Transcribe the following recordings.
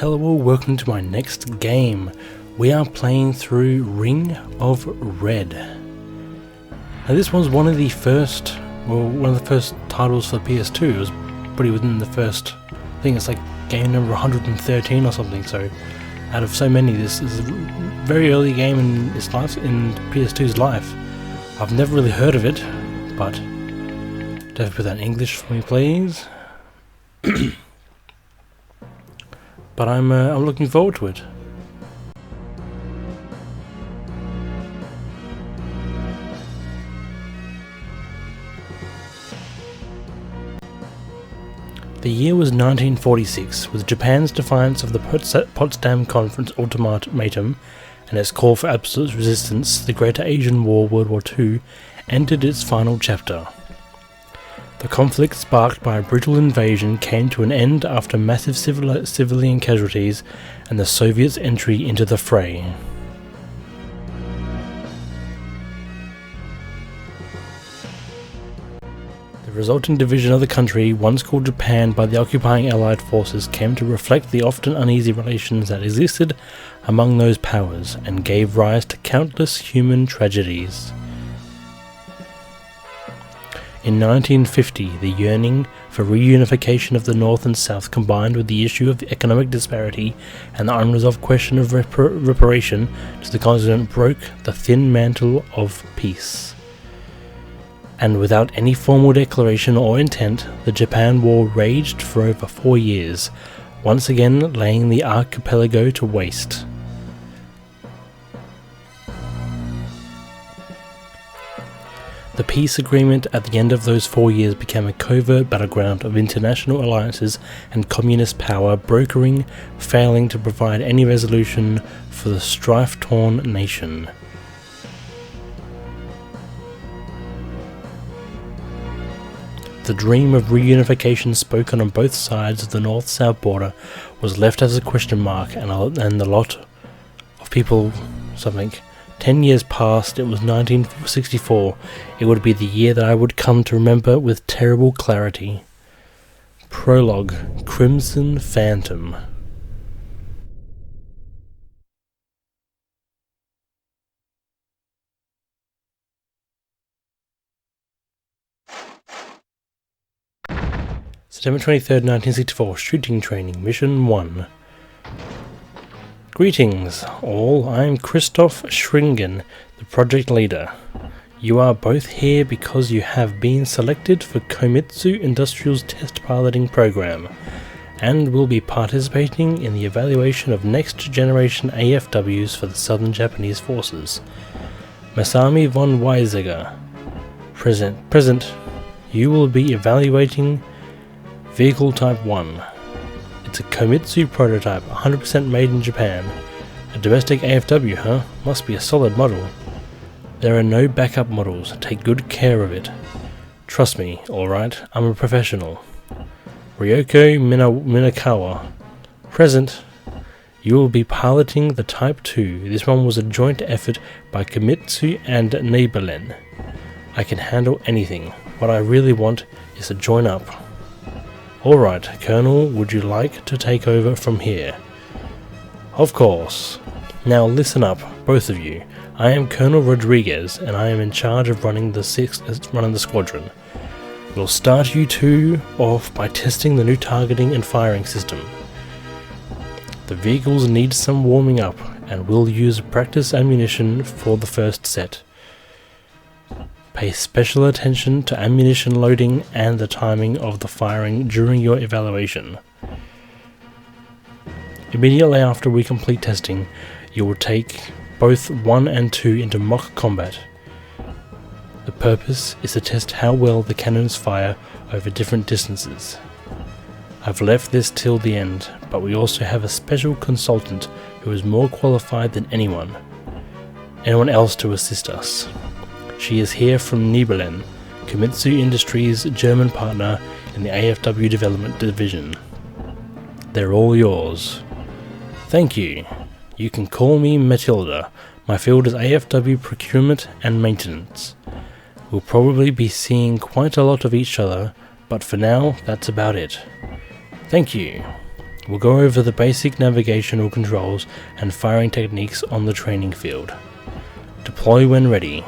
Hello, welcome to my next game. We are playing through Ring of Red. Now this was one of the first titles for the PS2. It was pretty within the first, I think it's like game number 113 or something, so out of so many, this is a very early game in its life, in PS2's life. I've never really heard of it, but don't put that in English for me, please. But I'm looking forward to it. The year was 1946, with Japan's defiance of the Potsdam Conference ultimatum and its call for absolute resistance. The Great Asian War, World War II, entered its final chapter. The conflict, sparked by a brutal invasion, came to an end after massive civilian casualties and the Soviets' entry into the fray. The resulting division of the country, once called Japan by the occupying Allied forces, came to reflect the often uneasy relations that existed among those powers and gave rise to countless human tragedies. In 1950, the yearning for reunification of the North and South, combined with the issue of economic disparity and the unresolved question of reparation to the continent, broke the thin mantle of peace. And without any formal declaration or intent, the Japan War raged for over 4 years, once again laying the archipelago to waste. The peace agreement at the end of those 4 years became a covert battleground of international alliances and communist power brokering, failing to provide any resolution for the strife-torn nation. The dream of reunification spoken on both sides of the North-South border was left as a question mark, and the lot of people, 10 years passed. It was 1964. It would be the year that I would come to remember with terrible clarity. Prologue: Crimson Phantom. September 23rd, 1964. Shooting Training, Mission 1. Greetings, all. I am Christoph Schringen, the project leader. You are both here because you have been selected for Komitsu Industrial's test piloting program, and will be participating in the evaluation of next-generation AFWs for the Southern Japanese Forces. Masami von Weizsäcker. Present. You will be evaluating Vehicle Type 1. It's a Komitsu prototype, 100% made in Japan. A domestic AFW, huh? Must be a solid model. There are no backup models. Take good care of it. Trust me, alright? I'm a professional. Ryoko Minakawa. Present. You will be piloting the Type 2. This one was a joint effort by Komitsu and Neighborlen. I can handle anything. What I really want is to join up. Alright, Colonel, would you like to take over from here? Of course. Now listen up, both of you. I am Colonel Rodriguez, and I am in charge of running the squadron. We'll start you two off by testing the new targeting and firing system. The vehicles need some warming up, and we'll use practice ammunition for the first set. Pay special attention to ammunition loading and the timing of the firing during your evaluation. Immediately after we complete testing, you will take both 1 and 2 into mock combat. The purpose is to test how well the cannons fire over different distances. I've left this till the end, but we also have a special consultant who is more qualified than anyone else to assist us. She is here from Nibelheim, Komitsu Industries' German partner in the AFW development division. They're all yours. Thank you. You can call me Matilda. My field is AFW procurement and maintenance. We'll probably be seeing quite a lot of each other, but for now, that's about it. Thank you. We'll go over the basic navigational controls and firing techniques on the training field. Deploy when ready.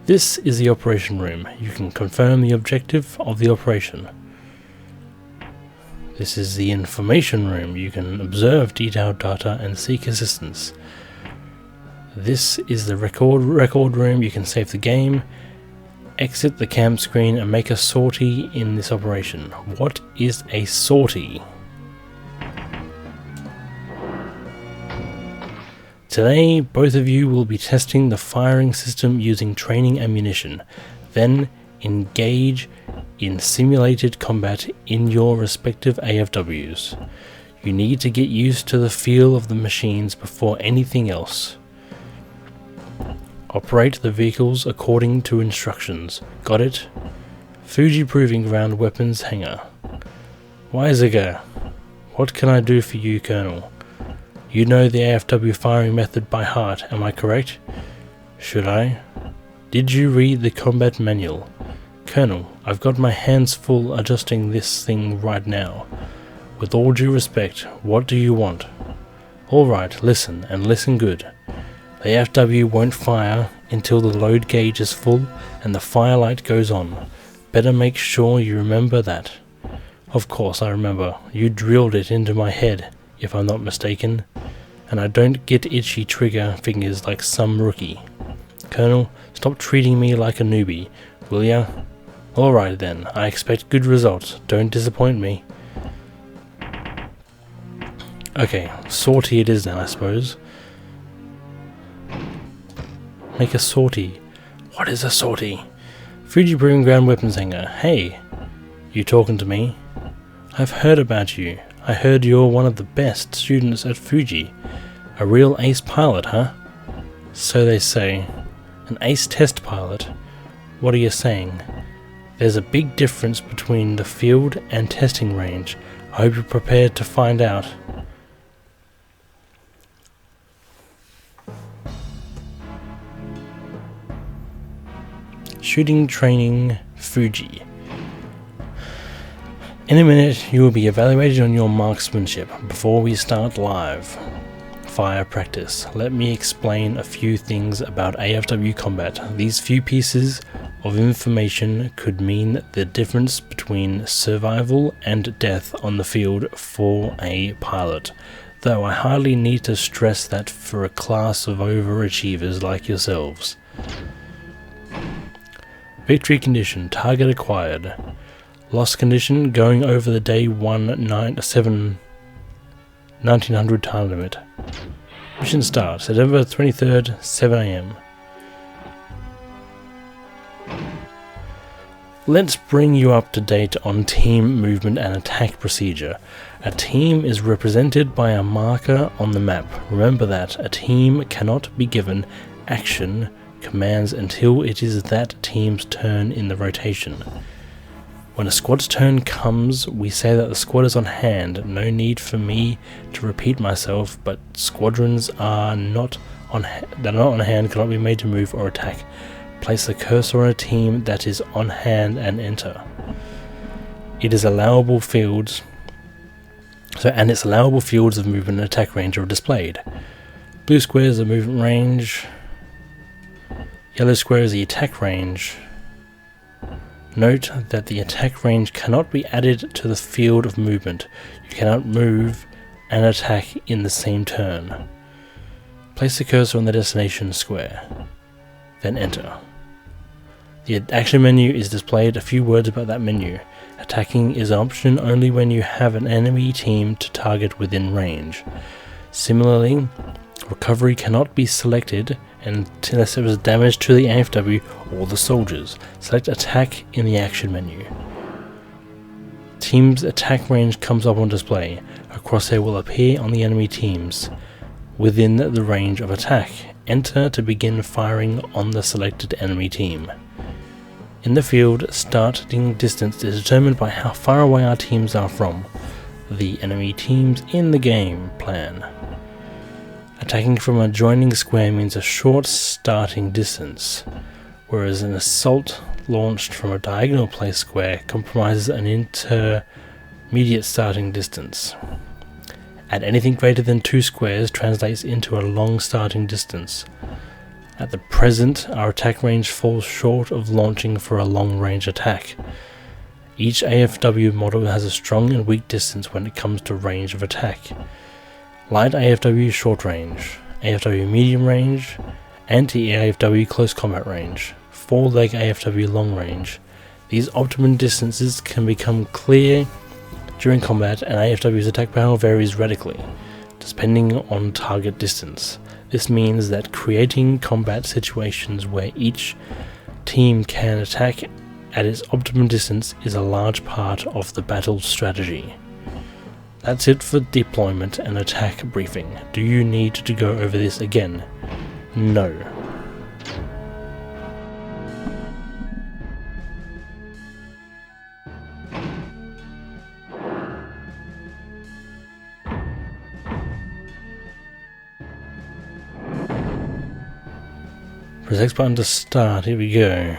This is the operation room. You can confirm the objective of the operation. This is the information room. You can observe detailed data and seek assistance. This is the record room. You can save the game, exit the camp screen and make a sortie in this operation. What is a sortie? Today, both of you will be testing the firing system using training ammunition, then engage in simulated combat in your respective AFWs. You need to get used to the feel of the machines before anything else. Operate the vehicles according to instructions. Got it? Fuji Proving Ground Weapons Hangar. Weisiger, what can I do for you, Colonel? You know the AFW firing method by heart, am I correct? Should I? Did you read the combat manual? Colonel, I've got my hands full adjusting this thing right now. With all due respect, what do you want? Alright, listen, and listen good. The AFW won't fire until the load gauge is full and the fire light goes on. Better make sure you remember that. Of course I remember. You drilled it into my head, if I'm not mistaken. And I don't get itchy trigger fingers like some rookie. Colonel, stop treating me like a newbie, will ya? Alright then, I expect good results. Don't disappoint me. Okay, sortie it is then, I suppose. Make a sortie. What is a sortie? Fuji Proving Ground Weapons Hangar. Hey, you talking to me? I've heard about you. I heard you're one of the best students at Fuji. A real ace pilot, huh? So they say. An ace test pilot? What are you saying? There's a big difference between the field and testing range. I hope you're prepared to find out. Shooting training, Fuji. In a minute, you will be evaluated on your marksmanship before we start live. Fire practice. Let me explain a few things about AFW combat. These few pieces of information could mean the difference between survival and death on the field for a pilot, though I hardly need to stress that for a class of overachievers like yourselves. Victory condition, target acquired. Loss condition, going over the day 1900 time limit. Mission start, September 23rd, 7 AM. Let's bring you up to date on team movement and attack procedure. A team is represented by a marker on the map. Remember that a team cannot be given action commands until it is that team's turn in the rotation. When a squad's turn comes, we say that the squad is on hand. No need for me to repeat myself, but squadrons are not on hand cannot be made to move or attack. Place the cursor on a team that is on hand and enter. Its allowable fields of movement and attack range are displayed. Blue square is the movement range. Yellow square is the attack range. Note that the attack range cannot be added to the field of movement. You cannot move and attack in the same turn. Place the cursor on the destination square, then enter. The action menu is displayed. A few words about that menu. Attacking is an option only when you have an enemy team to target within range. Similarly, recovery cannot be selected unless it was damage to the AFW or the soldiers. Select attack in the action menu. Team's attack range comes up on display. A crosshair will appear on the enemy teams within the range of attack. Enter to begin firing on the selected enemy team. In the field, starting distance is determined by how far away our teams are from the enemy teams in the game plan. Attacking from an adjoining square means a short starting distance, whereas an assault launched from a diagonal placed square comprises an Immediate starting distance. At anything greater than 2 squares translates into a long starting distance. At the present, our attack range falls short of launching for a long-range attack. Each AFW model has a strong and weak distance when it comes to range of attack. Light AFW short range, AFW medium range, anti-AFW close combat range, 4-leg AFW long range. These optimum distances can become clear during combat, and AFW's attack power varies radically, depending on target distance. This means that creating combat situations where each team can attack at its optimum distance is a large part of the battle strategy. That's it for deployment and attack briefing. Do you need to go over this again? No. Press X button to start, here we go.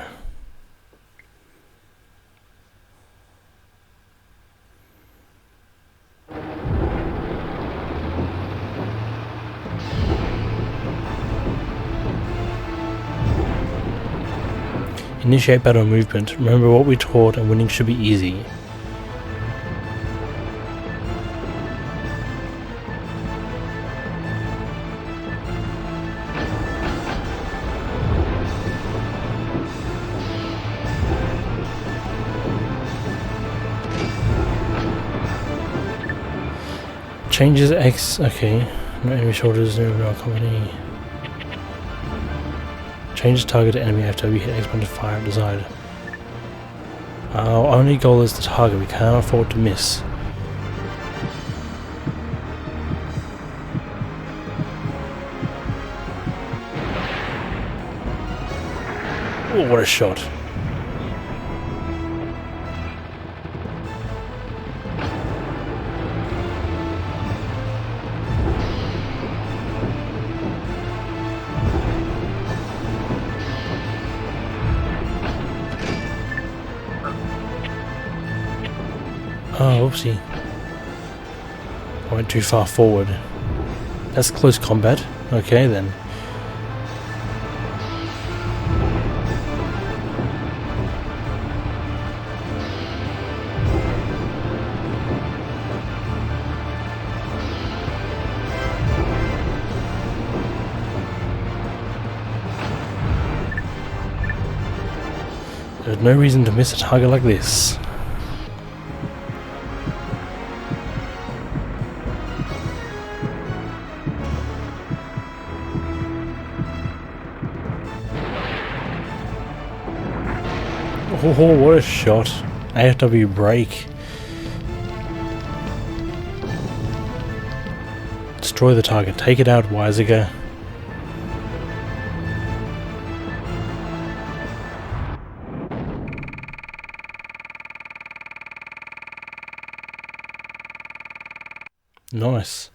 Initiate battle movement. Remember what we taught, and winning should be easy. Changes X, okay. No enemy shoulders, no company. Changes target to enemy after we hit X button to fire at desired. Our only goal is the target, we can't afford to miss. Oh, what a shot. Oh, oopsie. I went too far forward. That's close combat. Okay then. There's no reason to miss a target like this. Oh, what a shot. AFW break. Destroy the target. Take it out, Weisiger. Nice.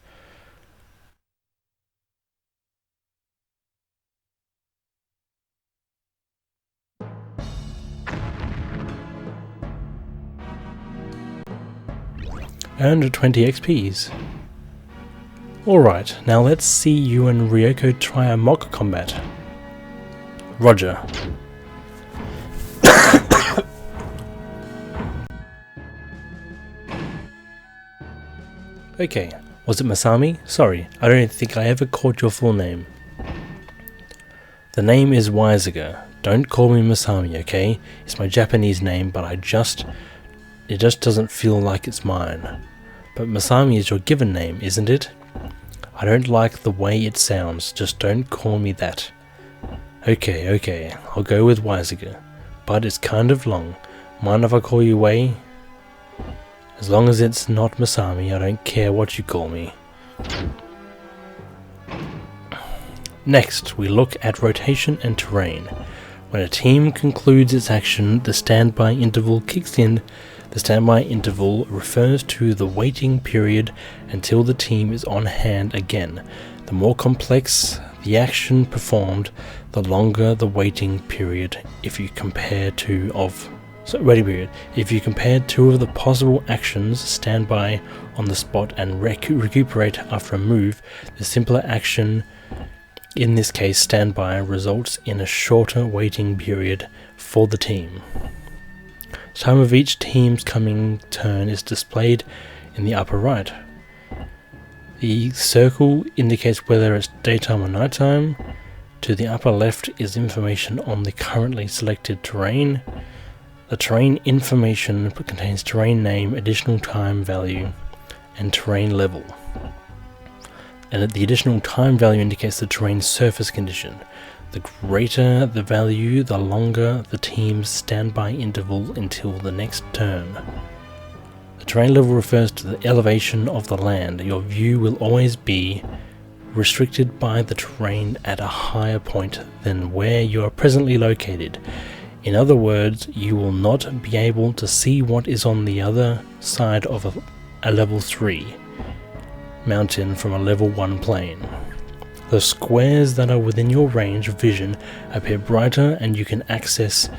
Earned 20 XPs. Alright, now let's see you and Ryoko try a mock combat. Roger. Okay, was it Masami? Sorry, I don't think I ever caught your full name. The name is Weisiger. Don't call me Masami, okay? It's my Japanese name, but it just doesn't feel like it's mine. But Masami is your given name, isn't it? I don't like the way it sounds, just don't call me that. Okay, I'll go with Weisiger. But it's kind of long. Mind if I call you Wei? As long as it's not Masami, I don't care what you call me. Next, we look at rotation and terrain. When a team concludes its action, the standby interval kicks in. The standby interval refers to the waiting period until the team is on hand again. The more complex the action performed, the longer the waiting period if you compare two of So waiting period. If you compare two of the possible actions, standby on the spot and recuperate after a move, the simpler action, in this case standby, results in a shorter waiting period for the team. Time of each team's coming turn is displayed in the upper right. The circle indicates whether it's daytime or nighttime. To the upper left is information on the currently selected terrain. The terrain information contains terrain name, additional time value, and terrain level. And the additional time value indicates the terrain surface condition. The greater the value, the longer the team's standby interval until the next turn. The terrain level refers to the elevation of the land. Your view will always be restricted by the terrain at a higher point than where you are presently located. In other words, you will not be able to see what is on the other side of a level 3 mountain from a level 1 plane. The squares that are within your range of vision appear brighter, and you can access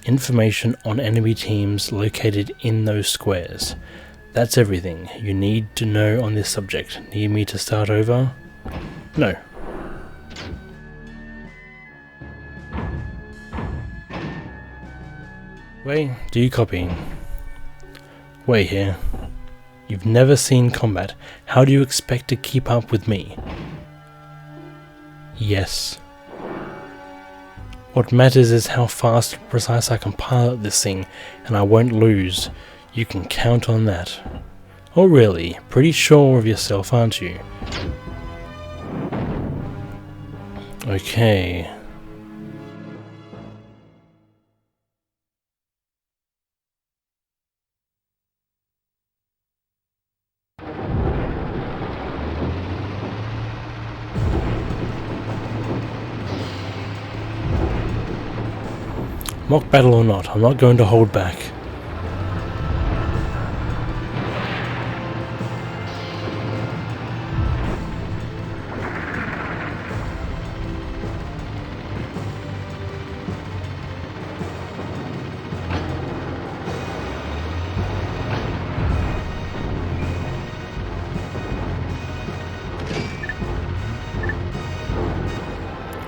information on enemy teams located in those squares. That's everything you need to know on this subject. Need me to start over? No. Wei, do you copy? Wei here. You've never seen combat. How do you expect to keep up with me? Yes. What matters is how fast and precise I can pilot this thing, and I won't lose. You can count on that. Oh really? Pretty sure of yourself, aren't you? Okay. Mock battle or not, I'm not going to hold back.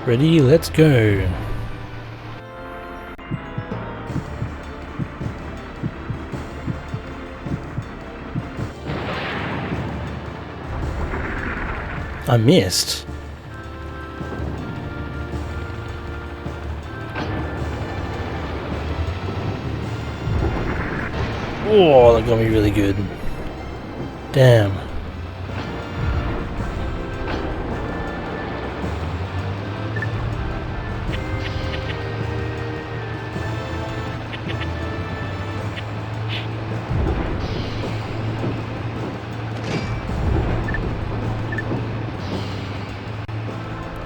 Ready, let's go. I missed. Oh, that got me really good. Damn.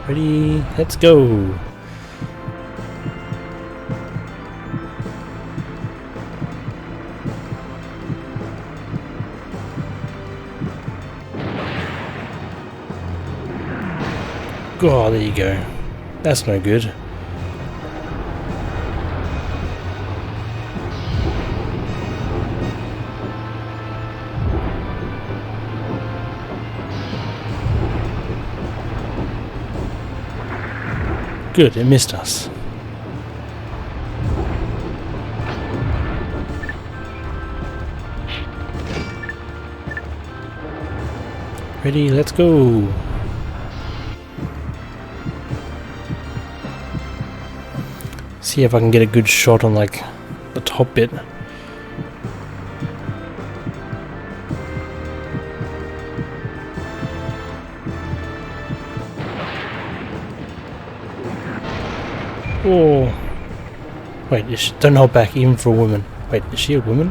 Ready, let's go. Oh, there you go. That's no good. Good, it missed us. Ready, let's go. See if I can get a good shot on like the top bit. Oh, wait, don't hold back even for a woman. Wait, is she a woman?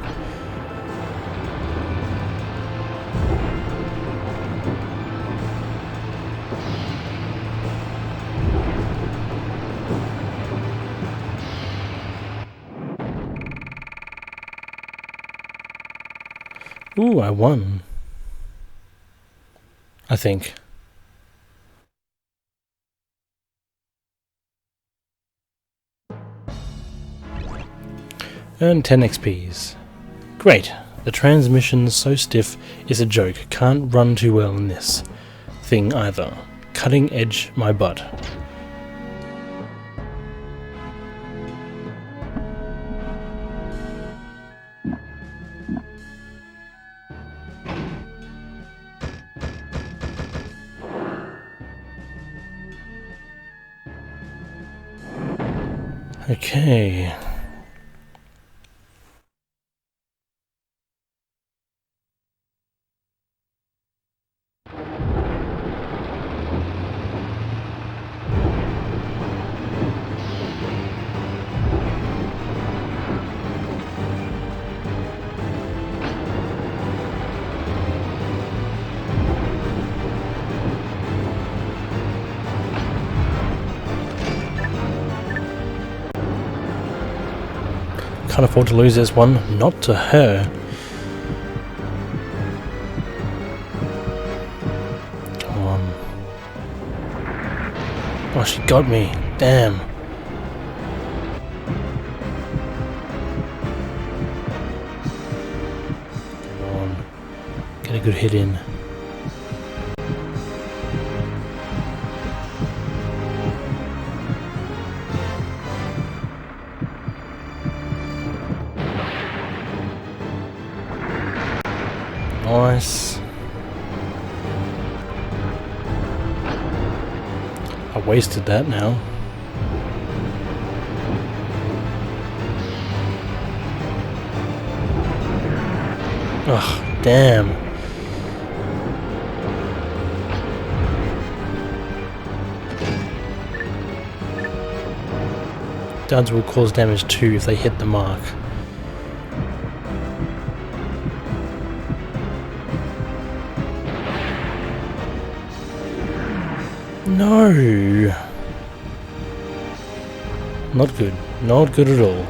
Ooh, I won. I think. Earn 10 XPs. Great! The transmission's so stiff it's a joke. Can't run too well in this thing either. Cutting edge my butt. Okay. Can't afford to lose this one. Not to her. Come on. Oh, she got me. Damn. Come on. Get a good hit in. Nice. I wasted that now. Ugh, damn. Duds will cause damage too if they hit the mark. No! Not good. Not good at all.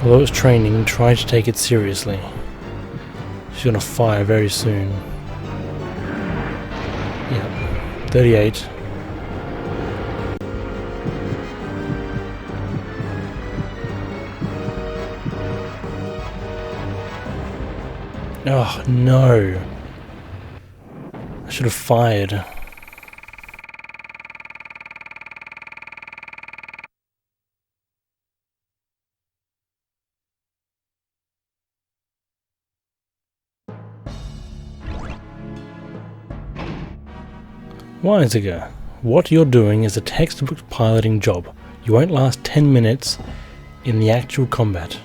Although it's training, try to take it seriously. She's gonna fire very soon. Yeah, 38. Oh no. I should have fired. Weisiger, what you're doing is a textbook piloting job. You won't last 10 minutes in the actual combat.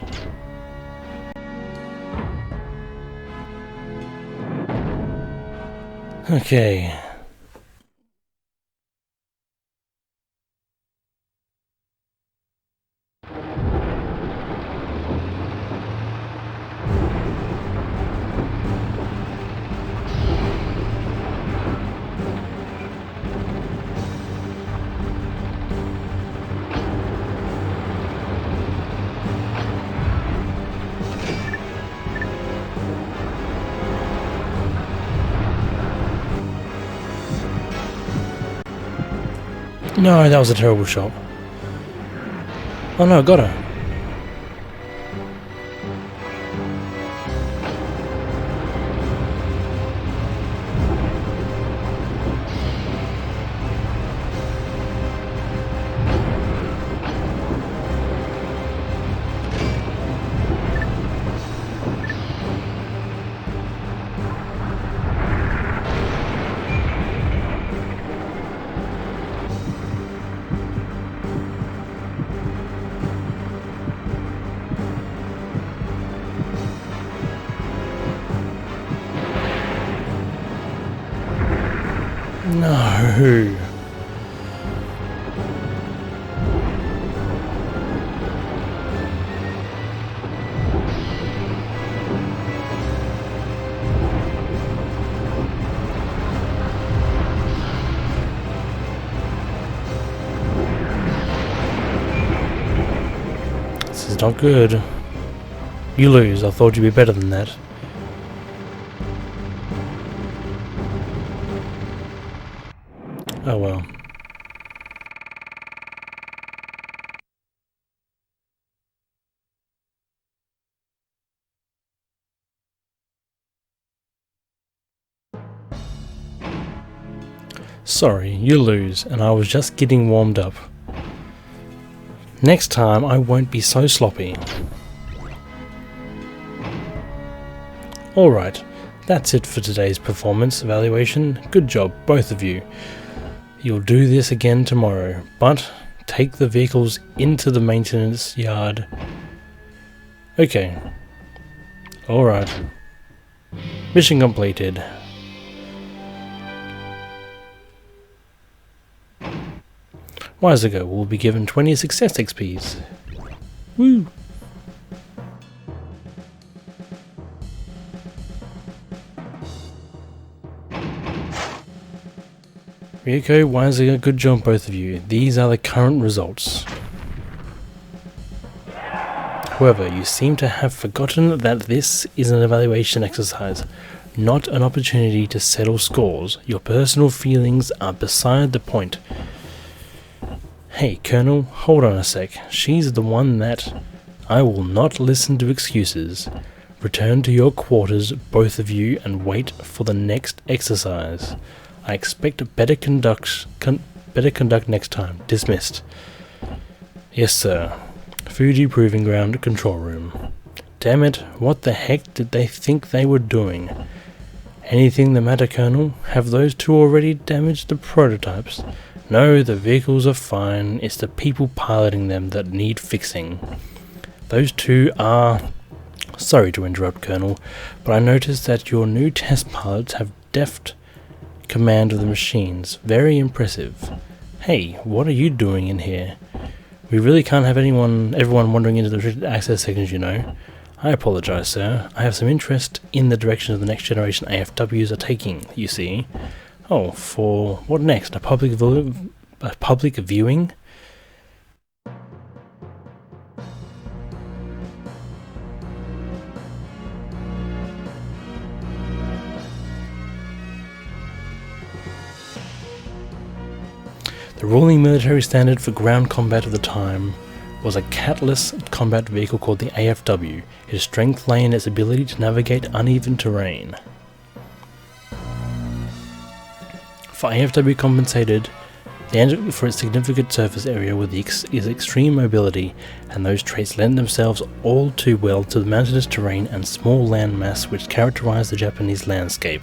Okay. No, that was a terrible shot. Oh no, got her. No. is not good. You lose. I thought you'd be better than that. Oh well. Sorry, you lose, and I was just getting warmed up. Next time I won't be so sloppy. Alright, that's it for today's performance evaluation. Good job, both of you. You'll do this again tomorrow, but take the vehicles into the maintenance yard. Okay. Alright. Mission completed. Wiseago will be given 20 success XPs. Woo! Ryuko, Wiseago, good job both of you. These are the current results. However, you seem to have forgotten that this is an evaluation exercise, not an opportunity to settle scores. Your personal feelings are beside the point. Hey, Colonel, hold on a sec. She's the one that... I will not listen to excuses. Return to your quarters, both of you, and wait for the next exercise. I expect better conduct next time. Dismissed. Yes, sir. Fuji Proving Ground Control Room. Damn it, what the heck did they think they were doing? Anything the matter, Colonel? Have those two already damaged the prototypes? No, the vehicles are fine. It's the people piloting them that need fixing. Those two are... Sorry to interrupt, Colonel, but I noticed that your new test pilots have deft command of the machines. Very impressive. Hey, what are you doing in here? We really can't have everyone wandering into the restricted access sections, you know. I apologize, sir. I have some interest in the direction of the next generation AFWs are taking, you see. Oh, for what next? A public viewing? The ruling military standard for ground combat of the time was a catless combat vehicle called the AFW. Its strength lay in its ability to navigate uneven terrain. For AFW compensated for its significant surface area with its extreme mobility, and those traits lend themselves all too well to the mountainous terrain and small land mass which characterize the Japanese landscape.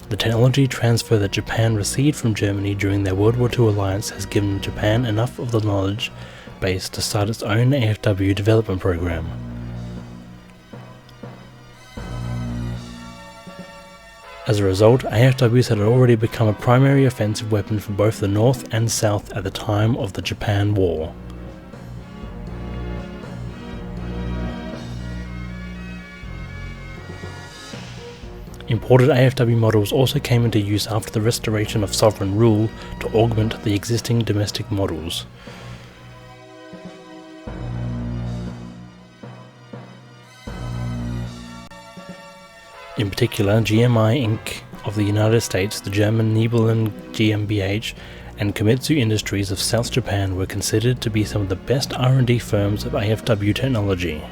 The technology transfer that Japan received from Germany during their World War II alliance has given Japan enough of the knowledge base to start its own AFW development program. As a result, AFWs had already become a primary offensive weapon for both the North and South at the time of the Japan War. Imported AFW models also came into use after the restoration of sovereign rule to augment the existing domestic models. In particular, GMI Inc. of the United States, the German Nibelungen GmbH, and Komatsu Industries of South Japan were considered to be some of the best R&D firms of AFW technology.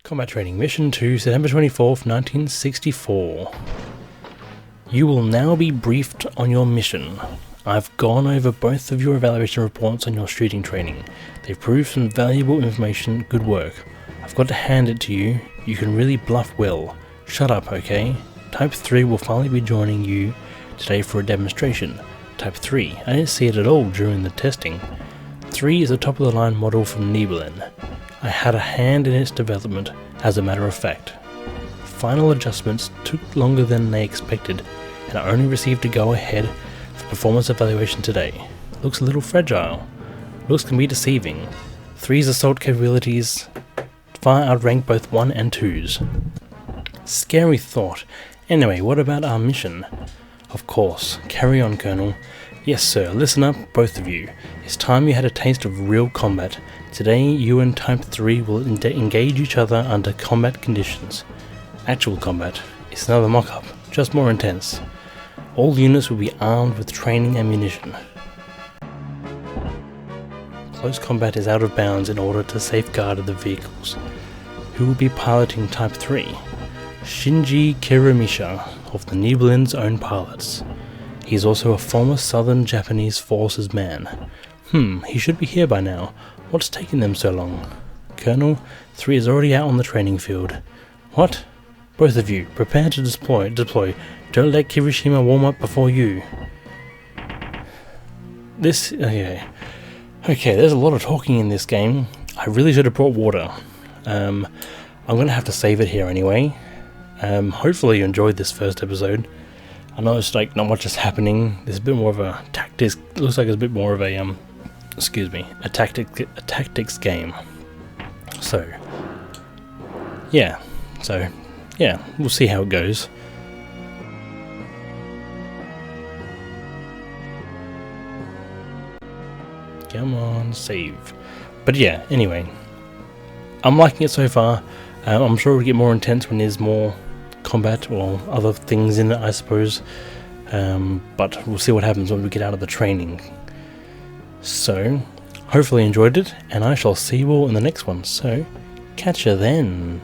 Combat Training Mission to September 24th, 1964. You will now be briefed on your mission. I've gone over both of your evaluation reports on your shooting training. They've proved some valuable information. Good work. I've got to hand it to you. You can really bluff well. Shut up, okay? Type 3 will finally be joining you today for a demonstration. Type 3. I didn't see it at all during the testing. 3 is a top-of-the-line model from Nibelungen. I had a hand in its development, as a matter of fact. Final adjustments took longer than they expected, and I only received a go-ahead for performance evaluation today. Looks a little fragile. Looks can be deceiving. 3's assault capabilities far outrank both 1 and 2's. Scary thought. Anyway, what about our mission? Of course. Carry on, Colonel. Yes, sir. Listen up, both of you. It's time you had a taste of real combat. Today, you and Type 3 will engage each other under combat conditions. Actual combat. It's another mock-up, just more intense. All units will be armed with training ammunition. Close combat is out of bounds in order to safeguard the vehicles. Who will be piloting Type 3? Shinji Kiramisha, of the Nibelungen's own pilots. He is also a former Southern Japanese Forces man. He should be here by now. What's taking them so long? Colonel, 3 is already out on the training field. What? Both of you, prepare to deploy. Don't let Kirishima warm up before you. Okay, there's a lot of talking in this game. I really should have brought water. I'm going to have to save it here anyway. Hopefully you enjoyed this first episode. I know it's like not much is happening. There's a bit more of a tactics. Looks like it's a bit more of a a tactics game. So yeah, we'll see how it goes. Come on, save. But yeah, anyway, I'm liking it so far. I'm sure it'll get more intense when there's more combat or other things in it, I suppose. But we'll see what happens when we get out of the training. So, hopefully you enjoyed it, and I shall see you all in the next one. So, catch you then.